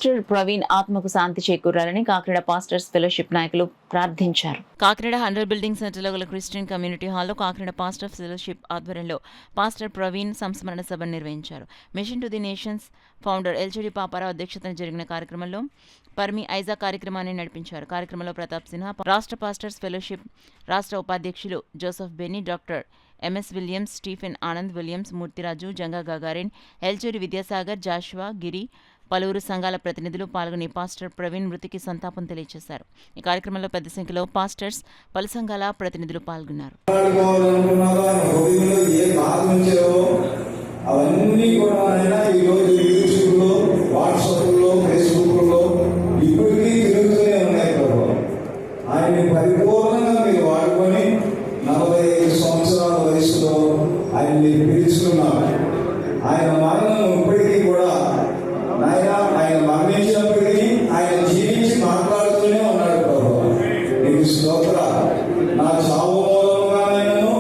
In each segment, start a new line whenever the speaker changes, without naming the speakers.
Pastor Praveen ఆత్మకు శాంతి చేకూరాలని Kakinada pastors fellowship నాయకులు ప్రార్థించారు. కాకినాడ 100 బిల్డింగ్ సెంటర్లో గల క్రిస్టియన్ కమ్యూనిటీ హాల్లో కాకినాడ పాస్టర్స్ ఫెలోషిప్ ఆధ్వర్యంలో పాస్టర్ ప్రవీణ్ సంస్మరణ సభను నిర్వహించారు. Mission to the nations founder LZD Paparao అధ్యక్షతన జరిగిన కార్యక్రమంలో పర్మి ఐజా కార్యక్రమాన్ని నడిపించారు. కార్యక్రమంలో ప్రతాప్ సిన్హా, రాష్ట్ర పాస్టర్స్ ఫెలోషిప్ రాష్ట్ర ఉపాధ్యక్షులు Joseph Benny, doctor MS Williams, Stephen Anand Williams, Murthiraju, Janga Gagarin, Elchuri Vidyasagar, Joshua, Giri, పలువురు సంఘాల ప్రతినిధులు పాల్గొని పాస్టర్ ప్రవీణ్ మృతికి సంతాపం తెలియజేశారు. ఈ కార్యక్రమంలో పెద్ద సంఖ్యలో పాస్టర్స్, పలు సంఘాల ప్రతినిధులు పాల్గొన్నారు.
ఆయన్ని పిలుచుకున్నాను. ఆయన మరణం ఇప్పటికీ కూడా ఆయన మరణించినప్పటికీ ఆయన జీవించి మాట్లాడుతూనే ఉన్నాడు. ప్రభు నీకు స్తోత్ర. నా చావు మూలంగానైనాను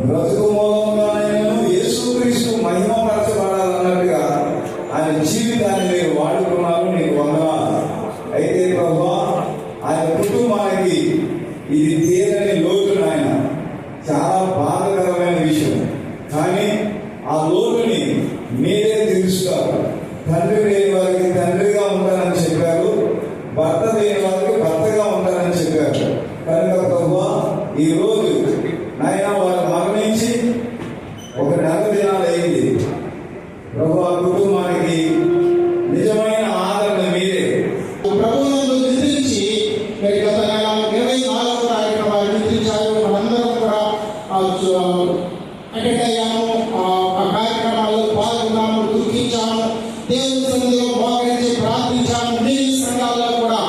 బ్రతుకు మూలంగానైనాను యేసుక్రీస్తు మహిమపరచబడాలన్నట్టుగా ఆయన జీవితాన్ని మీరు వాడుకున్నారు. నీకు వందనాలు. అయితే ప్రభు ఆయన కుటుంబానికి ఇది తీరని లోటు. ఆయన చాలా బాధకరమైన విషయం. కానీ ఆ లోటుని మీరే తీరుస్తారు. తండ్రి లేని వారికి తండ్రిగా ఉంటారని చెప్పారు, భర్త లేని వారికి భర్తగా ఉంటారని చెప్పారు. కనుక ప్రభువా ఈ రోజు నాయన వారు మరణించి 1 నెల దినాలు అయింది. ప్రభు ఆ కుటుంబానికి నిజమైన ఆదరణ మీరే.
ప్రభుత్వంలో నిద్రించి గత 24వ తారీఖున వారు నిద్రించారు. మనందరం కూడా అటెండ్ అయ్యాము, ఆ కార్యక్రమాల్లో పాల్గొన్నాము, దుఃఖించాము, దేవుని సన్నిధిలో మోకరించి ప్రార్థించాము. మీ సంఘాల్లో కూడా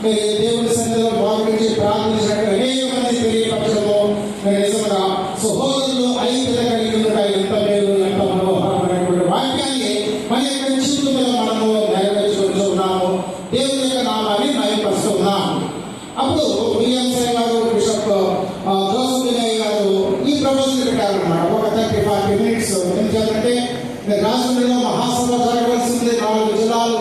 మీరు దేవుని సన్నిధిలో మోకరించి ప్రార్థించినట్టు అనేక మంది తెలియపరచడము నిజంగా సహోదరులు ఐక్యత కలిగి ఉంటాయి. ఎంత మేలు, ఎంత మనోహరమైనటువంటి వాక్యాన్ని మన యొక్క జీవితంలో మనము నెరవేర్చుకుంటున్నాము. దేవుని యొక్క నామాన్ని మహిమపరుస్తున్నాము. అప్పుడు విలియం సాయి గారు, బిషప్ జోసెఫ్ వినయ్ గారు ఈ ప్రపోజల్ పెట్టారన్నమాట. ఒక 30-40 మినిట్స్. ఎందుకంటే రాష్ట్రంలో మహాసభ జరగవలసింది. 4 జిల్లాలు